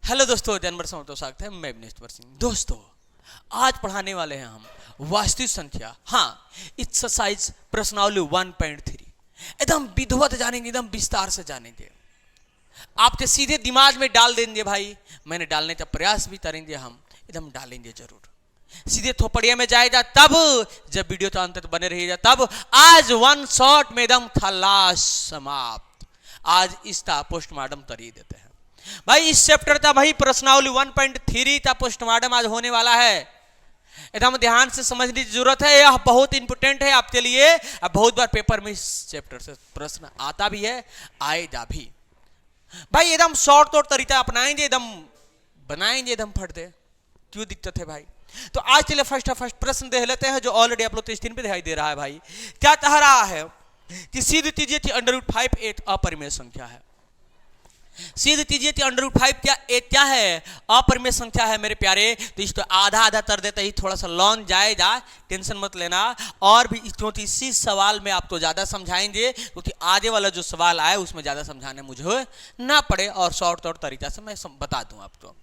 Hello दोस्तों, जानवर समझ स्वागत है। मैं विनेश्वर सिंह। दोस्तों, आज पढ़ाने वाले हैं हम वास्तविक संख्या। हाँ, एक्सरसाइज प्रश्नावली 1.3 एकदम विधिवत जानेंगे, एकदम विस्तार से जानेंगे। आपके सीधे दिमाग में डाल देंगे भाई। मैंने डालने का प्रयास भी करेंगे, हम एकदम डालेंगे जरूर। सीधे थोपड़िया में जाएगा तब, जब वीडियो तो अंत तक बने रहिएगा तब। आज वन शॉट में एकदम खलास समाप्त। आज इसका पोस्टमार्टम करी देते हैं भाई। इस चैप्टर का भाई प्रश्नावली 1.3 का पोस्टमार्टम आज होने वाला है। एकदम ध्यान से समझने की जरूरत है। यह बहुत इंपोर्टेंट है आपके लिए। अब बहुत बार पेपर में इस चैप्टर से प्रश्न आता भी है, आएगा भी भाई। एकदम शॉर्ट तौर तरीका अपनाएंगे, एकदम बनाएंगे, एकदम फट दे। क्यों दिक्कत है भाई? तो आज के लिए फर्स्ट प्रश्न देख लेते हैं, जो ऑलरेडी आप लोग को स्क्रीन पे दिखाई दे रहा है भाई। क्या कह रहा है कि सिद्ध कीजिए कि √5 एक अपरिमेय संख्या है। सिद्ध कीजिए कि √5 क्या है? अपरिमेय संख्या है मेरे प्यारे। तो इसको आधा आधा कर देते ही थोड़ा सा लॉन्ग जाएगा, टेंशन मत लेना। और भी क्योंकि इसी सवाल में आपको ज्यादा समझाएंगे, क्योंकि आगे वाला जो सवाल आए उसमें ज्यादा समझाने मुझे ना पड़े और शॉर्ट तौर तरीका से मैं बता दूं आपको।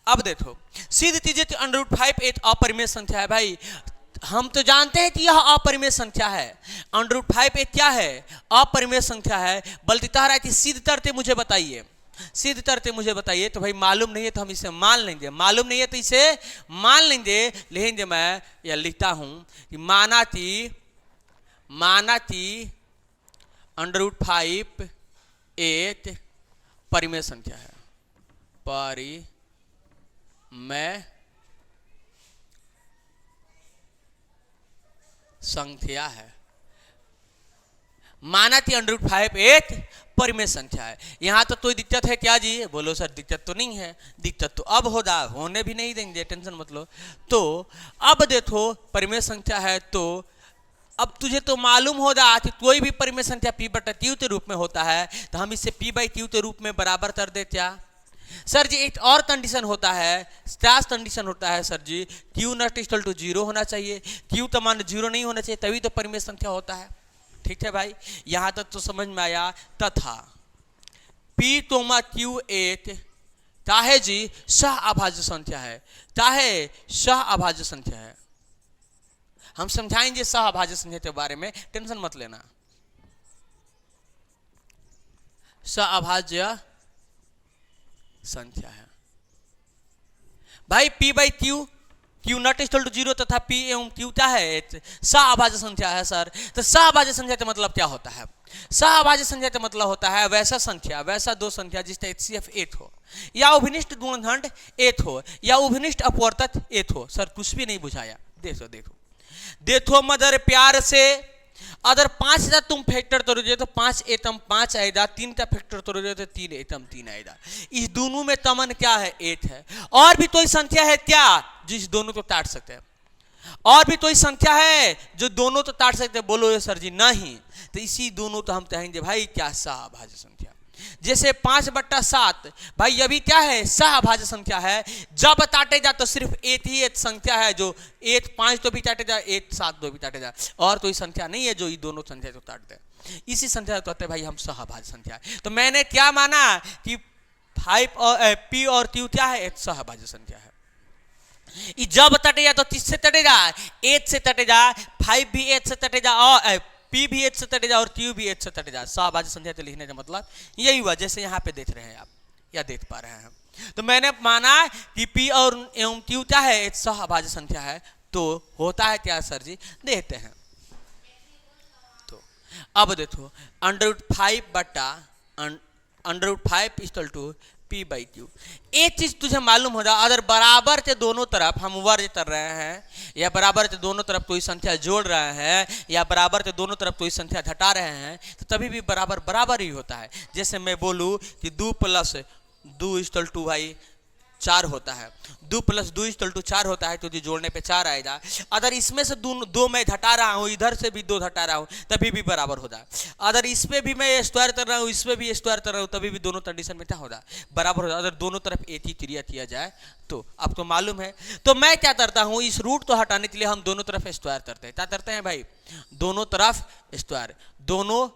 अब देखो, सिद्ध कीजिए कि √5 एक अपरिमेय संख्या है भाई। हम तो जानते हैं कि यह अपरिमेय संख्या है। √5 एक क्या है? अपरिमेय संख्या है। बल्कि कह रहा है कि सिद्ध करते मुझे बताइए, सिद्ध करते मुझे बताइए। तो भाई मालूम नहीं है तो हम इसे मान लेंगे, मालूम नहीं है तो इसे मान लेंगे। लेकिन मैं यह लिखता हूं कि माना कि √5 एक परिमेय संख्या है। परिमेय संख्या है। माना कि √5 एक परिमेय संख्या है। यहां तो कोई दिक्कत है क्या जी? बोलो सर, दिक्कत तो नहीं है। दिक्कत तो अब होगा, होने भी नहीं देंगे, टेंशन मत लो। तो अब देखो, परिमेय संख्या है तो अब तुझे तो मालूम होगा कि कोई भी परिमेय संख्या p/q के रूप में होता है। तो हम इसे p/q के रूप में बराबर कर दे क्या? सर जी एक और कंडीशन होता है, स्टास कंडीशन होता है sir ji, q not equal to 0 होना चाहिए। q का मान 0 नहीं होना चाहिए, तभी तो परिमेय संख्या होता है। ठीक है भाई, यहां तक तो समझ में आया। तथा p, q एक चाहे जी सह अभाज्य संख्या है, चाहे सह अभाज्य संख्या है। हम समझाएंगे सह अभाज्य संख्या के बारे में, टेंशन मत लेना। सह अभाज्य संख्या है भाई। p/q, q not equal to 0 तथा p एवं q क्या है? सहअभाज्य संख्या है सर। तो सहअभाज्य संख्या का मतलब क्या होता है? सहअभाज्य संख्या का मतलब होता है वैसा संख्या, वैसा दो संख्या जिसका HCF 8 हो, या उभनिष्ठ गुणनखंड 8 हो, या उभनिष्ठ अपवर्तक 8 हो। सर कुछ भी नहीं बुझाया। देखो मदर प्यार से, अगर 5 का तुम फैक्टर करोगे तो 5 एटम 5 आएगा, 3 का फैक्टर करोगे तो 3 एटम 3 आएगा। इस दोनों में कॉमन क्या है? 8 है। और भी कोई संख्या है क्या जिस दोनों को काट सकते हैं? और भी कोई संख्या है जो दोनों तो काट सकते हैं? बोलो सर जी नहीं। तो इसी दोनों तो हम कहेंगे भाई क्या? सहअभाज्य संख्या। जैसे 5/7 भाई, ये भी क्या है? सहअभाज्य संख्या है। जब काटेगा तो सिर्फ एक ही एक संख्या है, जो 1 5 तो भी काटेगा, 1 7 तो भी काटेगा। और कोई संख्या नहीं है जो ये दोनों संख्या को काट दे। इसी संख्या को कहते हैं भाई हम सहअभाज्य संख्या है। तो मैंने क्या माना कि 5 और p और q क्या है? एक सहअभाज्य संख्या है। जब तटेगा तो किससे तटेगा? 8 से तटेगा। 5 भी 8 से तटेगा, और p भी 8 से तटेगा, और q भी 8 से तटेगा। सहअभाज्य संख्या को लिखने का मतलब यही हुआ, जैसे यहाँ पे देख रहे हैं आप, या देख पा रहे हैं। तो मैंने माना कि p और एवं q क्या है? एक सहअभाज्य संख्या है। तो होता है क्या सर जी? देखते हैं। तो अब देखो, √5 इक्वल टू p/q। एक चीज तुझे मालूम होगा, अगर बराबर के दोनों तरफ हम वर्ग कर रहे हैं, या बराबर के दोनों तरफ कोई संख्या जोड़ रहे हैं, या बराबर के दोनों तरफ कोई संख्या घटा रहे हैं, तो तभी भी बराबर बराबर ही होता है। जैसे मैं बोलूं कि 2 + 2 इक्वल टू भाई 4 होता है। 2 + 2 इक्वल टू 4 होता है, तो जोड़ने पे 4 आएगा। अगर इसमें से 2 मैं घटा रहा हूँ, इधर से भी 2 घटा रहा हूँ, तभी भी बराबर होगा। अगर इसमें भी मैं स्क्वायर कर रहा हूँ, इसमें भी स्क्वायर कर रहा हूँ, तभी भी दोनों कंडीशन में क्या होगा? बराबर होगा। अगर दोनों तरफ एक ही क्रिया किया जाए तो आपको मालूम है। तो मैं क्या करता हूँ, इस रूट को हटाने के लिए हम दोनों तरफ स्क्वायर करते हैं। क्या करते हैं भाई? दोनों तरफ स्क्वायर। दोनों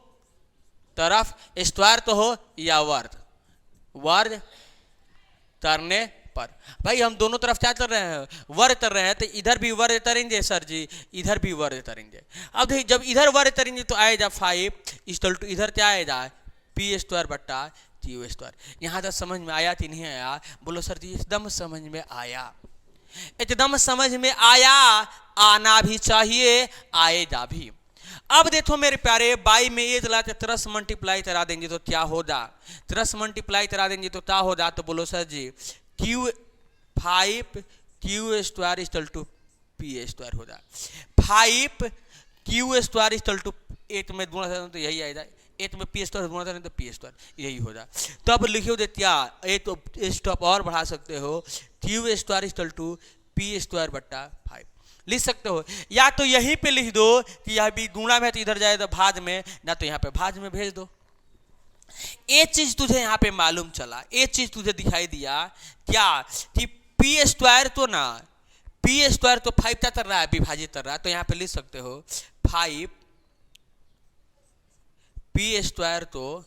तरफ स्क्वायर तो हो या वर्ग, वर्ग तरने पर। भाई हम दोनों तरफ क्या कर रहे हैं, वर्ग कर रहे हैं, तो इधर भी वर्ग करेंगे सर जी, इधर भी वर्ग करेंगे। अब देखिए जब इधर वर्ग करेंगे तो आएगा 5 इक्वल टू इधर क्या आएगा पी स्क्वायर बट्टा क्यू स्क्वायर। यहाँ तक समझ में आया कि नहीं आया? बोलो सर जी एकदम समझ में आया, एकदम समझ में आया, आना भी चाहिए, आएगा भी। अब देखो मेरे प्यारे, बाई में ये चला तरस मल्टीप्लाई करा देंगे तो क्या होगा, तरस मल्टीप्लाई करा देंगे तो क्या होगा, तो बोलो sir ji q 5 q square equal to p square होगा। 5 क्यू स्क्वायर इक्वल टू 8 में गुणा करें तो यही आएगा, 8 में पी स्क्वायर गुणा करें तो पी स्क्वायर यही होगा। तो अब लिखियो दे क्या, एक तो स्टॉप और बढ़ा सकते हो, q square equal to p square बट्टा 5 लिख सकते हो, या तो यहीं पे लिख दो कि यह भी गुणा में तो इधर जाए तो भाज में, ना तो यहाँ पे भाज में भेज दो। एक चीज तुझे यहाँ पे मालूम चला, एक चीज तुझे दिखाई दिया क्या, कि पी स्क्वायर तो ना, पी स्क्वायर तो 5 का कर रहा है, विभाजित कर रहा है, तो यहाँ पे लिख सकते हो 5 पी स्क्वायर तो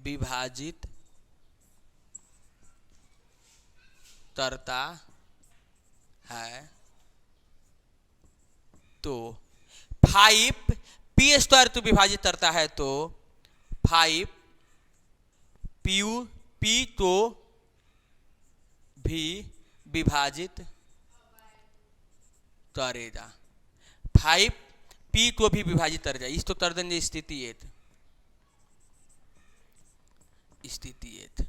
विभाजित करता है, तो 5 पी स्क्वायर तो विभाजित करता है, तो 5 पी तो भी विभाजित करेगा, 5 पी को भी विभाजित कर जाए, इस तो कर देंगे स्थिति 8, स्थिति 8।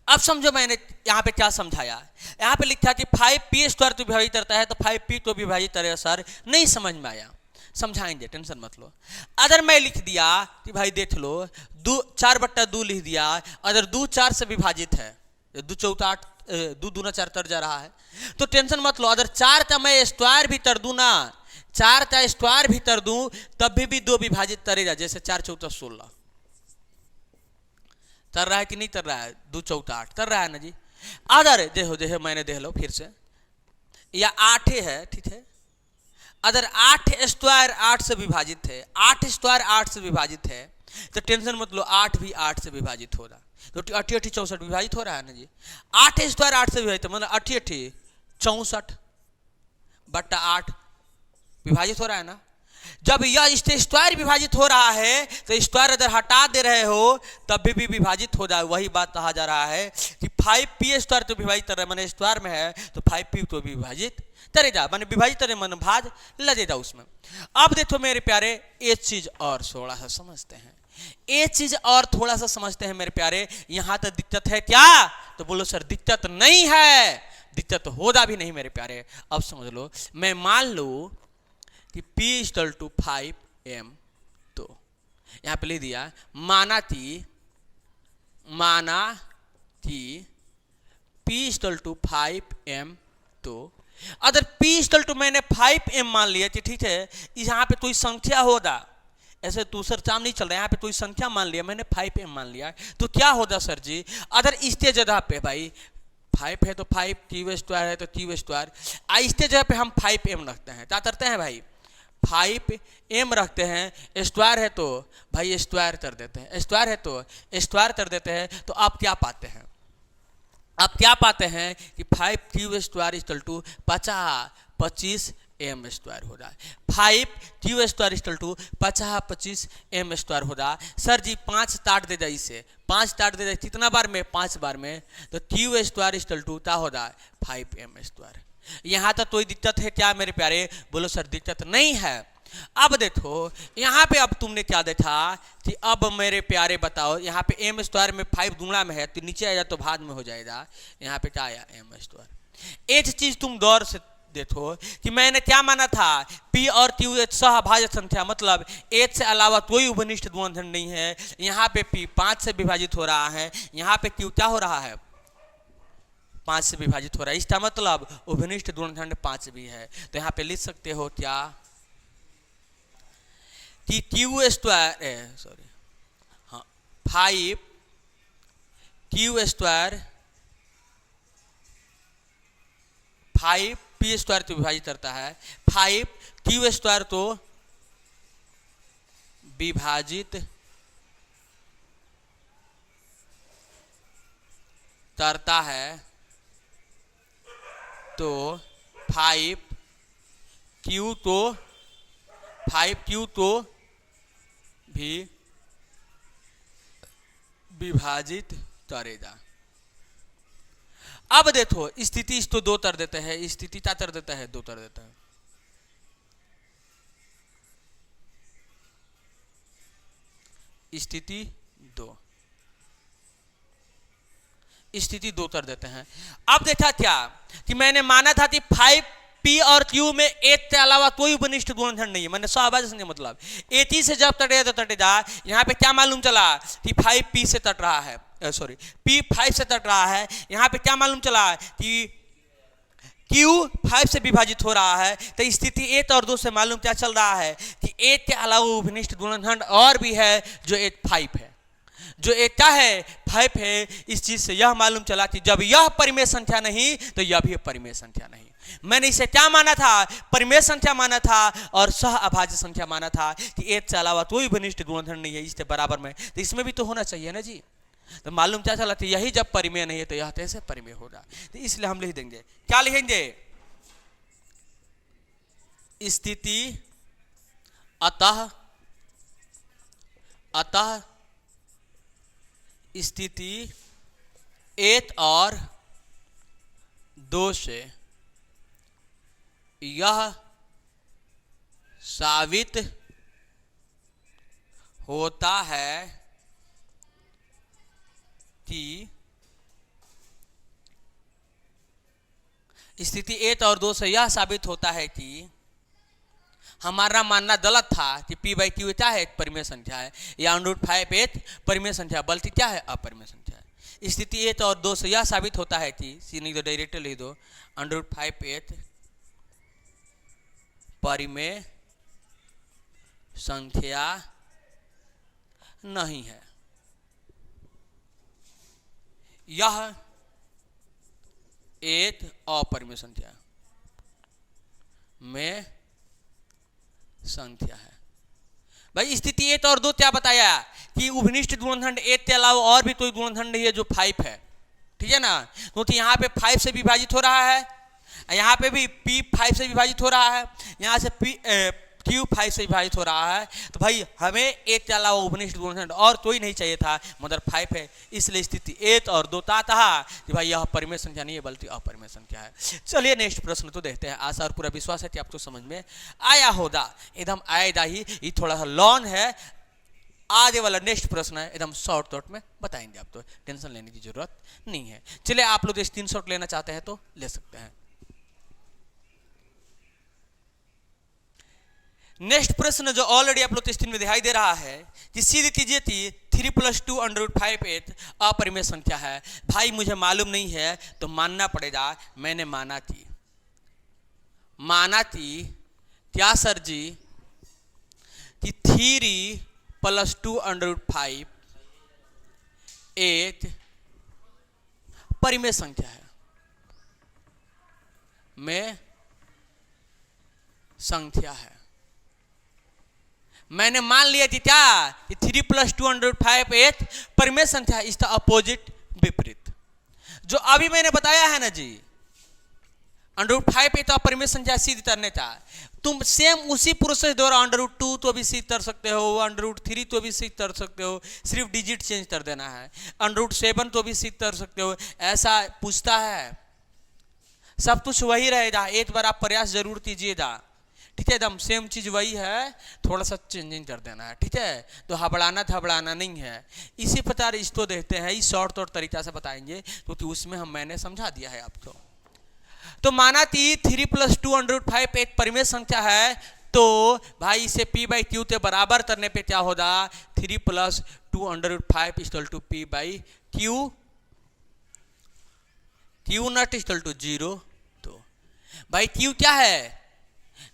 अब समझो मैंने यहाँ पे क्या समझाया, यहाँ पे लिखा कि 5 पी स्क्वायर तो विभाजित करता है, तो 5 पी तो विभाजित करेगा। सर नहीं समझ में आया, समझाएंगे, टेंशन मत लो। अगर मैं लिख दिया कि भाई देख लो 4/2 लिख दिया, अगर 2 4 से विभाजित है, 2 चौथा 8, 2 दूना 4 तर जा रहा है, तो टेंशन मत लो। अगर 4 का मैं स्क्वायर भी कर दूं ना, 4 का स्क्वायर भी कर दूं, तब भी 2 विभाजित करेगा, जैसे 4 चौथा 16 तर रहा है कि नहीं तर रहा है, 2 चौथा 8 तर रहा है ना जी। अगर देखो देखो मैंने देख लो फिर से, या 8 है, ठीक है, अगर 8 स्क्वायर 8 से विभाजित है, 8 स्क्वायर 8 से विभाजित है, तो टेंशन मत लो, 8 भी 8 से विभाजित हो रहा, तो 8 8 64 विभाजित हो रहा है ना जी। 8 स्क्वायर 8 से विभाजित मतलब 8 8 64 बट्टा 8 विभाजित हो रहा है ना। जब यह स्क्वायर विभाजित हो रहा है, तो स्क्वायर अगर हटा दे रहे हो तब भी विभाजित हो जाए, वही बात कहा जा रहा है कि 5 पी स्क्वायर तो विभाजित कर रहा है, मैंने स्क्वायर में है तो 5 पी तो विभाजित करेगा, मैंने विभाजित करे मन भाज लगेगा उसमें। अब देखो मेरे प्यारे, एक चीज और थोड़ा सा समझते हैं, एक चीज और थोड़ा सा समझते हैं मेरे प्यारे। यहां तक दिक्कत है क्या, तो बोलो सर दिक्कत नहीं है, दिक्कत होगा भी नहीं मेरे प्यारे। अब समझ लो, मैं मान लो कि P इक्वल टू 5m, तो यहां पे लिख दिया माना कि P इक्वल टू 5m, तो अगर P इक्वल टू मैंने 5m मान लिया कि ठीक है, यहाँ पे कोई संख्या होगा, ऐसे दूसरा काम नहीं चल रहा है, यहाँ पे कोई संख्या मान लिया मैंने, 5m मान लिया, तो क्या होगा सर जी, अगर इसके जगह पे भाई 5 है तो 5, क्यू स्क्वायर है तो क्यू स्क्वायर, इसके जगह पे हम 5m रखते हैं, क्या करते हैं भाई 5m रखते हैं, स्क्वायर है तो भाई स्क्वायर कर देते हैं, स्क्वायर है तो स्क्वायर कर देते हैं, तो आप क्या पाते हैं, आप क्या पाते हैं कि 5 q square equal to 25 m square हो रहा है, 5 q square equal to 25 m square हो रहा। सर जी 5 काट दे जाए, इसे 5 काट दे जाए कितना बार में, 5 बार में, तो क्यू स्क्वायर इक्वल टू क्या हो रहा है 5m स्क्वायर। यहाँ तक कोई दिक्कत है क्या मेरे प्यारे, बोलो सर दिक्कत नहीं है। अब देखो यहाँ पे, अब तुमने क्या देखा कि अब मेरे प्यारे बताओ, यहाँ पे एम स्क्वायर में 5 गुणा में है, तो नीचे आएगा तो भाग में हो जाएगा, यहाँ पे क्या आया एम स्क्वायर। एक चीज तुम गौर से देखो कि मैंने क्या माना था, P और Q एक सहभाजक संख्या, मतलब 1 से अलावा कोई उभनिष्ठ गुणनखंड नहीं है। यहाँ पे P 5 से विभाजित हो रहा है, यहाँ पे Q क्या हो रहा है 5 से विभाजित हो रहा है, इसका मतलब उभनिष्ठ गुणनखंड 5 भी है। तो यहाँ पे लिख सकते हो क्या कि Q स्क्वायर, सॉरी हाँ 5 Q स्क्वायर 5 P स्क्वायर तो विभाजित करता है, 5 Q स्क्वायर तो विभाजित तरता है तो 5q तो भी विभाजित करेगा। अब देखो स्थिति इस तो 2 तर देते हैं, स्थिति क्या तर देता है 2 तर देता है। स्थिति 2 कर देते हैं। अब देखा क्या कि मैंने माना था कि 5p और q में एक के अलावा कोई उपनिष्ठ गुणनखंड नहीं है। मैंने सहभागी संख्या मतलब एटी से जब तटे तो तटे जा, यहाँ पे क्या मालूम चला कि 5p से तट रहा है, सॉरी p 5 से तट रहा है। यहाँ पे क्या मालूम चला कि q 5 से विभाजित हो रहा है। तो स्थिति 1 और 2 से मालूम क्या चल रहा है कि 1 के अलावा उपनिष्ठ गुणनखंड और भी है जो एक 5 है, जो एक क्या है 5 है। इस चीज से यह मालूम चला कि जब यह परिमेय संख्या नहीं तो यह भी परिमेय संख्या नहीं। मैंने इसे क्या माना था, परिमेय संख्या माना था और सह अभाज्य संख्या माना था कि एक से अलावा कोई उपनिष्ठ गुणनखंड नहीं है इसके बराबर में, तो इसमें भी तो होना चाहिए ना जी। तो मालूम क्या चला कि यही जब परिमेय नहीं है तो यह कैसे परिमेय होगा। तो इसलिए हम लिख देंगे, क्या लिखेंगे, स्थिति अतः स्थिति 1 और 2 से यह साबित होता है कि स्थिति 1 और 2 से यह साबित होता है कि हमारा मानना गलत था कि p/q क्या है, एक परिमेय संख्या है, या √5 एक परिमेय संख्या बल्कि क्या है, अपरिमेय संख्या है। स्थिति 1 और 2 से यह साबित होता है कि सी नहीं तो डायरेक्ट लिख दो, √5 एक परिमेय संख्या नहीं है, यह एक अपरिमेय संख्या में संख्या है। भाई स्थिति 1 और 2 क्या बताया कि उपनिष्ठ गुणनखंड 1 के अलावा और भी कोई गुणनखंड नहीं है जो 5 है, ठीक है ना। क्योंकि यहाँ पे 5 से विभाजित हो रहा है, यहाँ पे भी p 5 से विभाजित हो रहा है, यहाँ से q 5 से विभाजित हो रहा है। तो भाई हमें 1 के अलावा उपनिष्ठ गुणनखंड और कोई नहीं चाहिए था, मगर 5 है। इसलिए स्थिति 1 और 2 था कि भाई यह परिमेय संख्या नहीं है बल्कि अपरिमेय संख्या है। चलिए नेक्स्ट प्रश्न तो देखते हैं। आशा और पूरा विश्वास है कि आपको समझ में आया होगा, एकदम आएगा ही। ये थोड़ा सा लॉन्ग है, आगे वाला नेक्स्ट प्रश्न है एकदम शॉर्ट शॉर्ट में बताएंगे, आप तो टेंशन लेने की जरूरत नहीं है। चलिए आप लोग स्क्रीनशॉट लेना चाहते हैं तो ले सकते हैं। नेक्स्ट प्रश्न जो ऑलरेडी आप लोग स्क्रीन में दिखाई दे रहा है कि सीधी कीजिए थी 3 + 2 √5 एक अपरिमेय संख्या है। भाई मुझे मालूम नहीं है तो मानना पड़ेगा। मैंने माना थी क्या सर जी कि 3 + 2 √5 एक परिमेय संख्या है, में संख्या है। मैंने मान लिया कि क्या कि 3 + 2 √5 एक परिमेय संख्या है। इसका अपोजिट विपरीत जो अभी मैंने बताया है ना जी, √5 पे तो अपरिमेय संख्या सिद्ध करने का, तुम सेम उसी प्रोसेस द्वारा √2 तो भी सिद्ध कर सकते हो, √3 तो भी सिद्ध कर सकते हो, सिर्फ डिजिट चेंज कर देना है। √7 तो भी सिद्ध कर सकते हो। ऐसा पूछता है, सब कुछ वही रहेगा, एक बार आप प्रयास जरूर कीजिएगा, ठीक है। एकदम सेम चीज वही है, थोड़ा सा चेंजिंग कर देना है, ठीक है। तो हबड़ाना नहीं है। इसी प्रकार इसको देखते हैं, इस शॉर्ट तौर तरीका से बताएंगे क्योंकि उसमें मैंने समझा दिया है आपको। तो माना कि 3 + 2 √5 एक परिमेय संख्या है, तो भाई इसे p/q के बराबर करने पे क्या होगा, 3 + 2 √5 = p/q, q नॉट = 0। तो भाई q क्या है,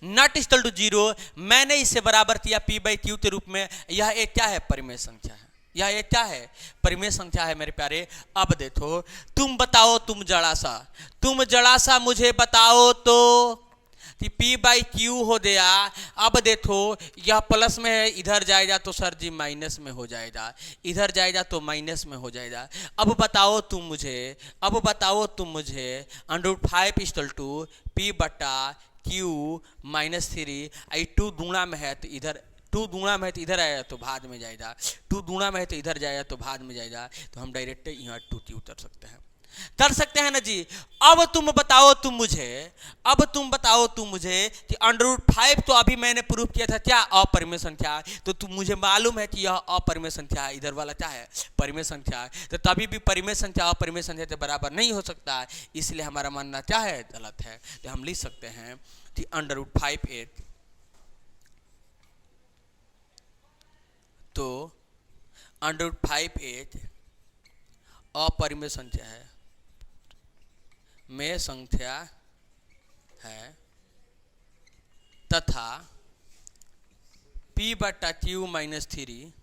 नॉट = 0। मैंने इसे बराबर किया p/q के रूप में। यह एक क्या है, परिमेय संख्या है। यह एक क्या है, परिमेय संख्या है मेरे प्यारे। अब देखो, तुम बताओ, तुम जड़ा सा मुझे बताओ तो कि P बाई क्यू हो गया। अब देखो यह प्लस में है, इधर जाएगा तो सर जी माइनस में हो जाएगा, इधर जाएगा तो माइनस में हो जाएगा। अब बताओ तुम मुझे √5 इक्वल टू P बटा क्यू माइनस 3। आई 2 दूना में है तो इधर, 2 दूना में है तो इधर आएगा तो भाग में जाएगा, 2 दूना में है तो इधर जाएगा तो भाग में जाएगा। तो हम डायरेक्ट यहाँ 2 उतर सकते हैं, कर सकते हैं ना जी। अब तुम बताओ तुम मुझे कि √5 तो अभी मैंने प्रूफ किया था क्या, अपरिमेय संख्या। तो तुम मुझे मालूम है कि यह अपरिमेय संख्या है, इधर वाला क्या है, परिमेय संख्या है। तो तभी भी परिमेय संख्या अपरिमेय संख्या के बराबर नहीं हो सकता, इसलिए हमारा मानना क्या है, गलत है। तो हम लिख सकते हैं कि √5 तो √5 अपरिमेय संख्या है, में संख्या है, तथा P बटा क्यू माइनस 3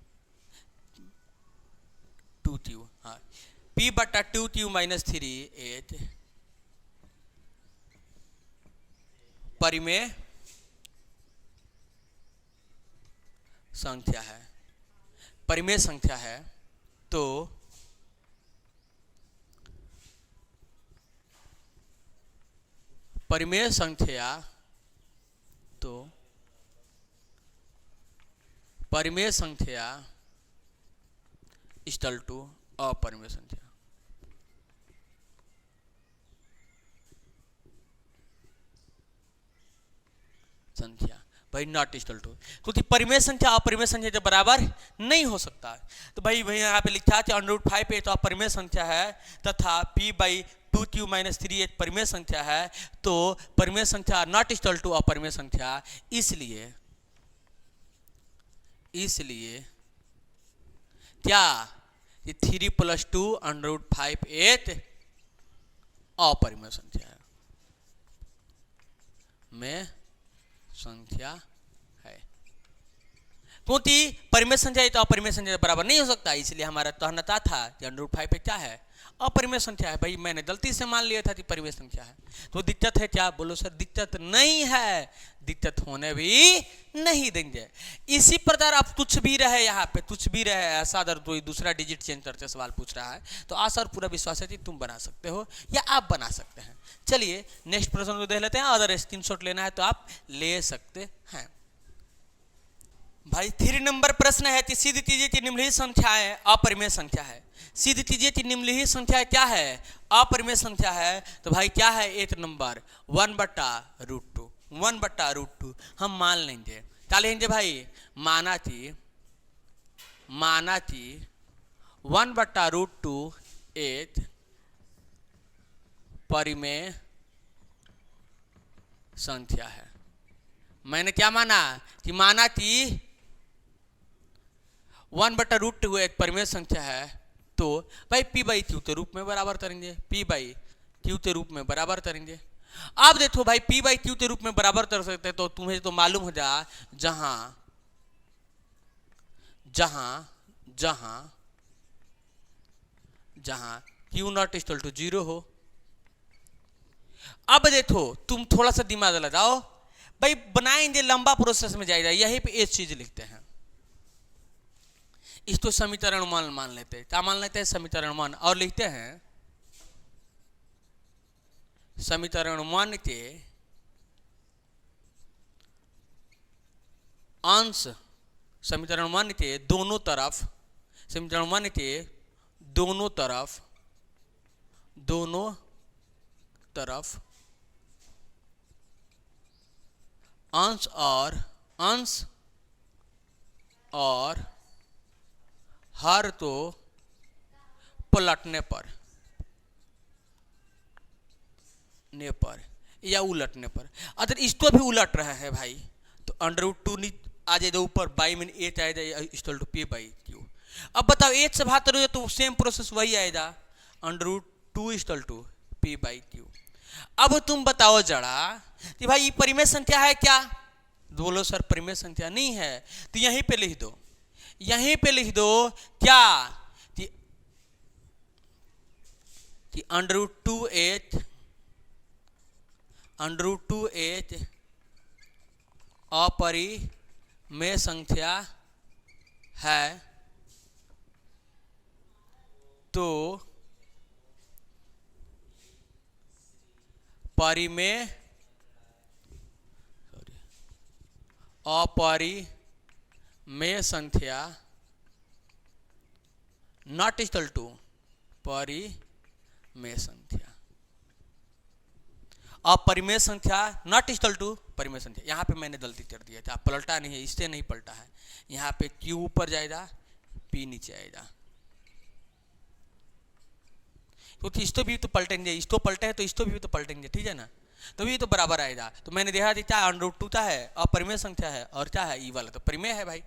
2Q, हाँ P बटा 2Q माइनस 3 परिमेय संख्या है, परिमेय संख्या है। तो परिमेय संख्या, तो परिमेय संख्या इक्वल टू अपरिमेय संख्या। भाई नॉट इक्वल टू, क्योंकि परिमेय संख्या अपरिमेय संख्या के बराबर नहीं हो सकता। तो भाई वही यहाँ पे लिखा है कि √5 तो अपरिमेय संख्या है तथा P बाई 2Q माइनस 3 एक परिमेय संख्या है। तो परिमेय संख्या नॉट इक्वल टू अपरिमेय संख्या, इसलिए क्या, ये 3 + 2 √5 अपरिमेय संख्या है, में संख्या है। क्योंकि परिमेय संख्या तो अपरिमेय संख्या बराबर नहीं हो सकता, इसलिए हमारा कहना था कि √5 क्या है, अपरिमेय संख्या है। भाई मैंने गलती से मान लिया था कि परिमेय संख्या है। तो दिक्कत है क्या, बोलो सर दिक्कत नहीं है, दिक्कत होने भी नहीं देंगे। इसी प्रकार आप कुछ भी रहे, यहाँ पे कुछ भी रहे ऐसा, अगर कोई दूसरा डिजिट चेंज करते सवाल पूछ रहा है तो आशा और पूरा विश्वास है कि तुम बना सकते हो या आप बना सकते हैं। चलिए नेक्स्ट प्रश्न को देख लेते हैं, अगर स्क्रीनशॉट लेना है तो आप ले सकते हैं। भाई 3 नंबर प्रश्न है कि सिद्ध कीजिए कि निम्नलिखित संख्याएं अपरिमेय संख्या है। सिद्ध कीजिए कि निम्नलिखित संख्या क्या है, अपरिमेय संख्या है। तो भाई क्या है, 1 नंबर 1/√2, 1/√2 हम मान लेंगे। क्या लेंगे भाई, माना कि 1/√2 एक परिमेय संख्या है। मैंने क्या माना कि 1/√2 एक परिमेय संख्या है। तो भाई P बाई क्यू के रूप में बराबर करेंगे, P बाई क्यू के रूप में बराबर करेंगे। आप देखो भाई P बाई क्यू के रूप में बराबर कर सकते हैं, तो तुम्हें तो मालूम हो जा जहां क्यू नॉट इक्वल टू 0 हो। अब देखो तुम थोड़ा सा दिमाग लगाओ भाई, बनाएंगे लंबा प्रोसेस में जाएगा, यहीं पे एक चीज लिखते हैं, इसको समीकरण 1 मान लेते हैं। क्या मान लेते हैं, समीकरण 1, और लिखते हैं समीकरण 1 के अंश, समीकरण 1 के दोनों तरफ, समीकरण 1 के दोनों तरफ अंश और हर तो पलटने पर या उलटने पर। अगर इसको भी उलट रहा है भाई तो √2 आ जाएगा ऊपर, बाई में 8 आ जाएगा equal to P by q. अब बताओ 8 से भाग करोगे तो सेम प्रोसेस वही आएगा, √2 equal to P by q. अब तुम बताओ जरा कि भाई ये परिमेय संख्या है क्या, बोलो सर परिमेय संख्या नहीं है। तो यहीं पे लिख दो, क्या कि √2 8 अपरिमेय संख्या है तो अपरिमेय संख्या नॉट इक्वल टू परिमेय संख्या। अपरिमेय संख्या नॉट इक्वल टू परिमेय संख्या। यहाँ पे मैंने गलती कर दिया था, पलटा नहीं है, इससे नहीं पलटा है। यहाँ पे Q ऊपर जाएगा, P नीचे आएगा। तो इसको भी तो पलटेंगे, इसको पलटे है तो इसको भी तो पलटेंगे, ठीक है ना, तो भी तो बराबर आएगा। तो मैंने देखा था क्या √2 का है, अपरिमेय संख्या है, और क्या है ई वाला तो परिमेय है भाई।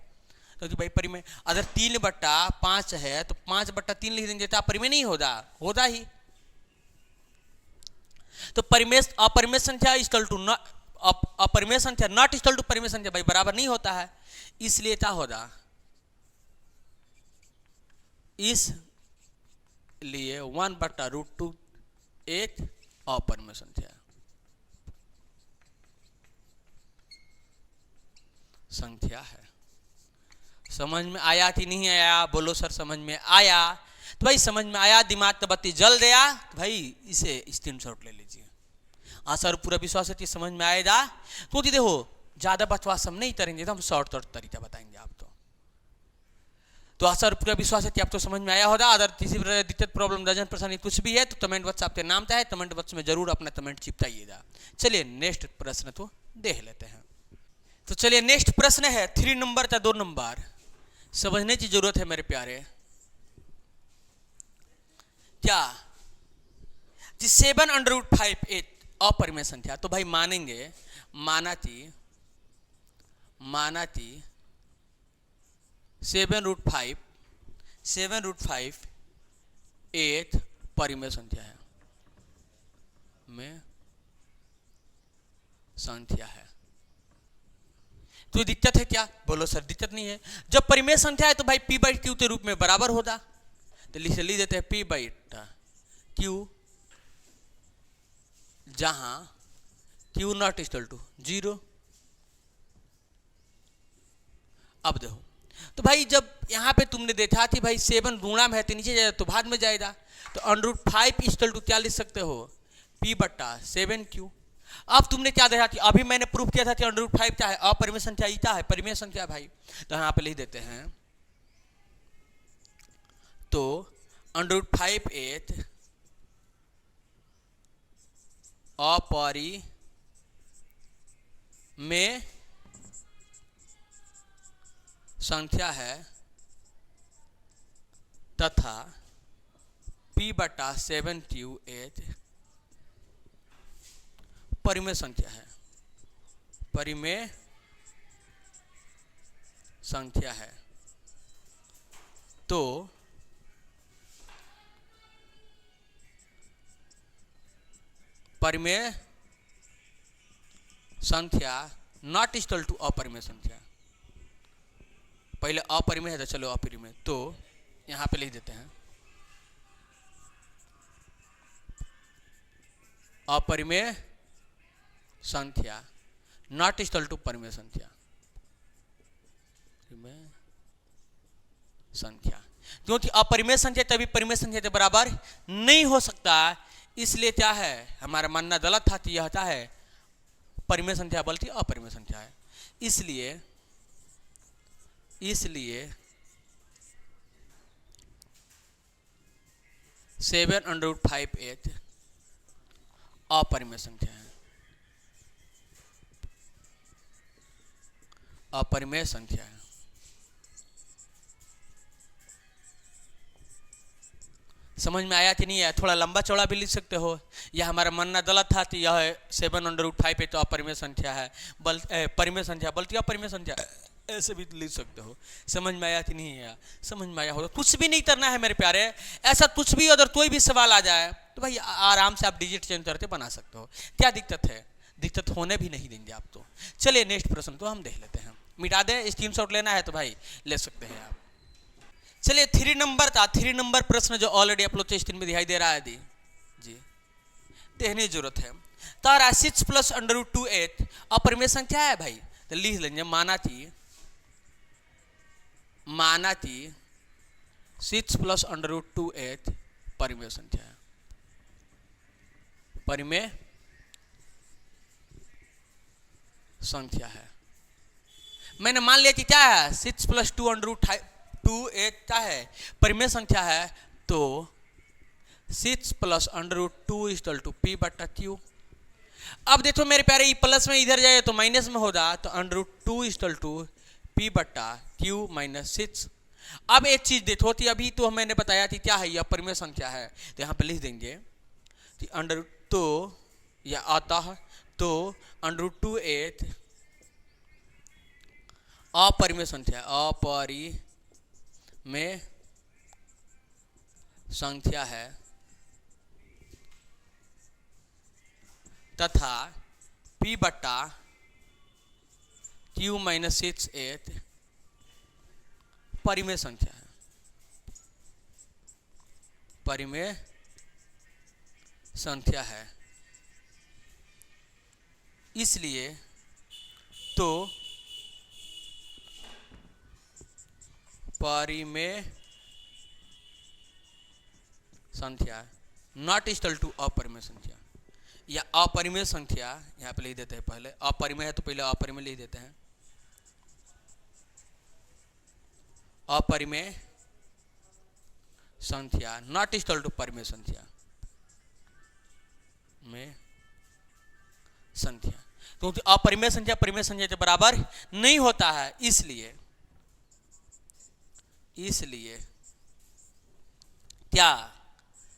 तो भाई परिमेय अगर 3/5 है तो 5/3 लिख देंगे तो परिमेय नहीं होगा ही। तो अपरिमेय संख्या इक्वल टू अपरिमेय संख्या नॉट इक्वल टू परिमेय संख्या भाई बराबर नहीं होता है, इसलिए क्या होगा, इसलिए 1/√2 एक अपरिमेय संख्या है। समझ में आया कि नहीं आया? बोलो सर समझ में आया। तो भाई समझ में आया, दिमाग का बत्ती जल गया, तो भाई इसे स्क्रीनशॉट ले लीजिए। आशा और पूरा विश्वास है कि समझ में आएगा। क्योंकि देखो ज्यादा बकवास हम नहीं करेंगे, तो हम शॉर्ट तरीका बताएंगे आपको। तो आशा और पूरा विश्वास है कि आपको समझ में आया होगा। अगर किसी दिक्कत प्रॉब्लम रजन परेशानी कुछ भी है तो कमेंट बॉक्स आपके नाम चाहे कमेंट बॉक्स में जरूर अपना कमेंट चिपकाइएगा। चलिए नेक्स्ट प्रश्न तो देख लेते हैं। तो चलिए नेक्स्ट प्रश्न है 3 नंबर का 2 नंबर। समझने की जरूरत है मेरे प्यारे। क्या 7/5 एक अपरिमेय संख्या, तो भाई मानेंगे माना कि 7/5 एक परिमेय संख्या है तो दिक्कत है क्या? बोलो सर दिक्कत नहीं है। जब परिमेय संख्या है तो भाई P/Q के रूप में बराबर होगा, तो लिख देते हैं P/Q, जहां Q नॉट इक्वल टू 0। अब देखो तो भाई जब यहां पे तुमने देखा कि भाई 7 गुणा में है तो नीचे जाएगा तो भाग में जाएगा, तो √5 इक्वल टू क्या लिख सकते हो, P/7Q। अब तुमने क्या देखा कि अभी मैंने प्रूफ किया था कि √5 क्या है, अपरिमेय संख्या क्या है, परिमेय संख्या भाई। तो यहां पे लिख देते हैं, तो √5 एक अपरिमेय संख्या है तथा P/7Q एक परिमेय संख्या है, तो परिमेय संख्या नॉट इक्वल टू अपरिमेय संख्या। पहले अपरिमेय है तो चलो अपरिमेय, तो यहां पे लिख देते हैं अपरिमेय संख्या नॉट इक्वल टू परिमेय संख्या। क्योंकि अपरिमेय संख्या तभी परिमेय संख्या के बराबर नहीं हो सकता, इसलिए क्या है हमारा मानना गलत था कि यह क्या है परिमेय संख्या बल्कि अपरिमेय संख्या है। इसलिए 7/5 एक अपरिमेय संख्या है, अपरिमेय संख्या है। समझ में आया कि नहीं आया? थोड़ा लंबा चौड़ा भी लिख सकते हो। यह हमारा मानना गलत था कि यह 7/5 पे तो अपरिमेय संख्या है परिमेय संख्या बल्कि अपरिमेय संख्या, ऐसे भी लिख सकते हो। समझ में आया कि नहीं आया? समझ में आया हो तो कुछ भी नहीं करना है मेरे प्यारे। ऐसा कुछ भी अगर कोई भी सवाल आ जाए तो भाई आराम से आप डिजिट चेंज करके बना सकते हो। क्या दिक्कत है? दिक्कत होने भी नहीं देंगे आप तो। चलिए नेक्स्ट प्रश्न तो हम देख लेते हैं। मिटा दें, स्क्रीनशॉट लेना है तो भाई ले सकते हैं आप। चलिए 3 नंबर था, 3 नंबर प्रश्न जो ऑलरेडी अपलोड स्क्रीन में दिखाई दे रहा है जी, देखने की जरूरत है। तारा 6 + √2 अपरिमेय संख्या है भाई। तो लिख लेंगे माना थी 6 प्लस अंडर रूट 2h परिमेय संख्या है। परिमेय संख्या है। मैंने मान लिया कि क्या है 6 प्लस 2 अंडर रूट 2h क्या है परिमेय संख्या है, तो 6 plus under root 2 equal to p बटा क्यू। अब देखो मेरे प्यारे, ये प्लस में इधर जाए तो माइनस में होगा, तो under root 2 equal to p बटा क्यू माइनस 6। अब एक चीज देखो थी, अभी तो मैंने बताया थी क्या है, यह परिमेय संख्या है, तो यहाँ पे लिख देंगे कि अंडर तो या आता है तो अंडर रूट 2h अपरिमेय संख्या, अपरिमेय संख्या है तथा p बटा क्यू माइनस 6h परिमेय संख्या है। परिमेय संख्या है, इसलिए तो परिमेय संख्या नॉट इक्वल टू अपरिमेय संख्या, या अपरिमेय संख्या यहाँ पे लिख देते हैं। पहले अपरिमेय है तो पहले अपरिमेय लिख देते हैं। अपरिमेय संख्या नॉट इक्वल टू परिमेय संख्या में संख्या, क्योंकि अपरिमेय संख्या परिमेय संख्या के बराबर नहीं होता है, इसलिए क्या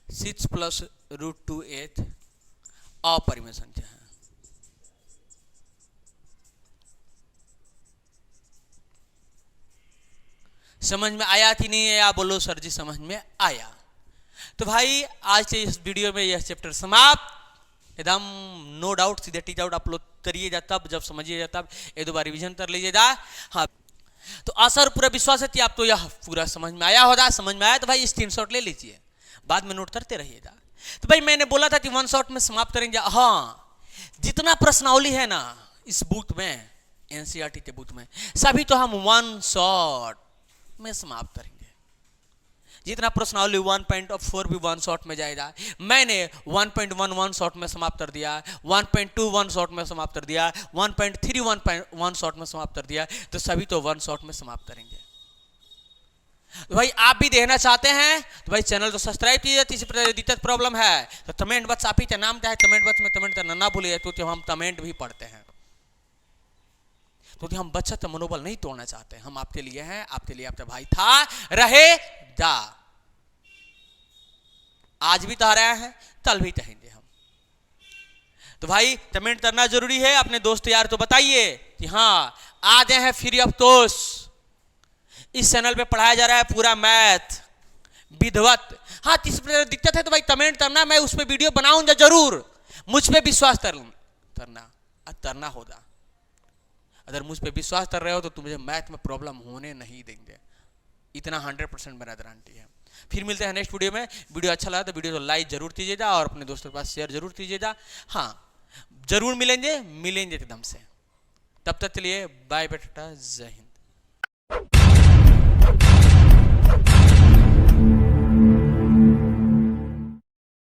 6 प्लस रूट 2h अपरिमेय संख्या है। समझ में आया कि नहीं आया? बोलो सर जी समझ में आया। तो भाई आज के इस वीडियो में यह चैप्टर समाप्त, एकदम नो डाउट, सीधे टी आउट अपलोड करिएगा तब, जब समझिएगा तब एक दो बार रिविजन कर लीजिएगा। हाँ, तो आशा और पूरा विश्वास है कि आप तो यह पूरा समझ में आया होगा। समझ में आया तो भाई स्क्रीनशॉट ले लीजिए, बाद में नोट करते रहिएगा। तो भाई मैंने बोला था कि वन शॉट में समाप्त करेंगे। हाँ, जितना प्रश्नावली है ना इस बुक में, एनसीईआरटी के बुक में, सभी तो हम वन शॉट में समाप्त करेंगे। जितना प्रश्नावली 1.4 भी वन शॉट में जाएगा, मैंने 1.1 वन शॉट में समाप्त कर दिया, 1.2 वन शॉट में समाप्त कर दिया, 1.3 वन शॉट में समाप्त कर दिया, तो सभी तो वन शॉट में समाप्त करेंगे। तो भाई आप भी देखना चाहते हैं तो भाई चैनल तो सब्सक्राइब कीजिए। किसी दिक्कत प्रॉब्लम है तो कमेंट बॉक्स, आप ही का नाम क्या है कमेंट बॉक्स में कमेंट करना ना भूलिए, क्योंकि हम कमेंट भी पढ़ते हैं, क्योंकि हम बच्चा का मनोबल नहीं तोड़ना चाहते। हम आपके लिए हैं, आपके लिए आपका भाई था, रहेगा। आज भी तो रहे हैं, कल भी कहेंगे हम। तो भाई कमेंट करना जरूरी है। अपने दोस्त यार तो बताइए कि हाँ आ गए हैं फ्री ऑफ कॉस्ट। इस चैनल पे पढ़ाया जा रहा है पूरा मैथ विधिवत। हाँ, किसी प्रकार दिक्कत है तो भाई कमेंट करना, मैं उस पर वीडियो बनाऊंगा जरूर। मुझ पे विश्वास करना होगा। अगर मुझ पे विश्वास कर रहे हो तो तुम्हें मैथ में प्रॉब्लम होने नहीं देंगे, इतना 100% मेरा गारंटी है। फिर मिलते हैं नेक्स्ट वीडियो में। वीडियो अच्छा लगा तो वीडियो को लाइक जरूर कीजिएगा और अपने दोस्तों के पास शेयर जरूर कीजिएगा। हाँ, जरूर मिलेंगे एकदम से। तब तक के लिए बाय बेटा, जय हिंद।